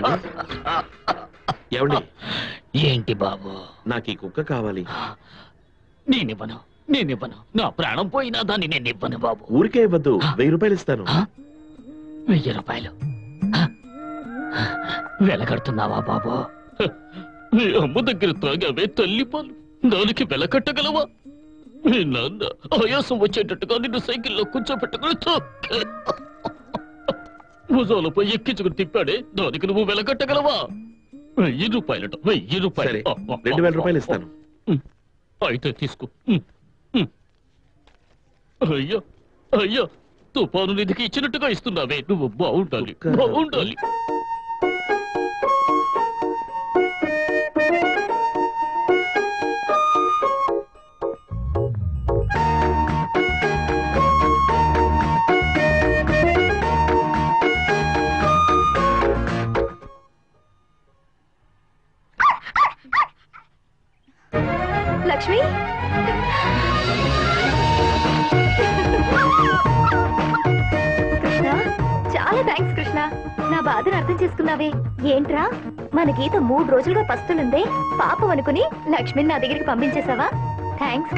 ఏమండి ఏమండి ఏంటి బాబు? నాకు ఈ కుక్క కావాలి. నేనివ్వను. నా ప్రాణం పోయినా దాన్ని నేనివ్వను బాబు. ఊరికే ఇవ్వద్దు, 1000 రూపాయలు ఇస్తాను. 1000 రూపాయలు వెలకడుతున్నావా బాబు? నీ అమ్మ దగ్గర తాగావే తల్లి పాలు, దానికి వెలకట్టగలవా? మీ నాన్న ఆయాసం వచ్చేటట్టుగా నిన్ను సైకిల్లో కూర్చోబెట్టుకుని భుజాలపై ఎక్కించుకుని తిప్పాడే, దానికి నువ్వు వెలకట్టగలవా? 1000 రూపాయలట. 1000 రూపాయలు. 2000 రూపాయలు ఇస్తాను. అయితే తీసుకో. అయ్యా అయ్యా, తుఫాను నిధికి ఇచ్చినట్టుగా ఇస్తున్నావే, నువ్వు బాగుండాలి, బాగుండాలి. లక్ష్మి, కృష్ణ, చాలా థ్యాంక్స్ కృష్ణ. నా బాధను అర్థం చేసుకున్నావే. ఏంట్రా, మన గీత 3 రోజులుగా పస్తులుందే, పాపం అనుకుని లక్ష్మిని నా దగ్గరికి పంపించేశావా? థ్యాంక్స్.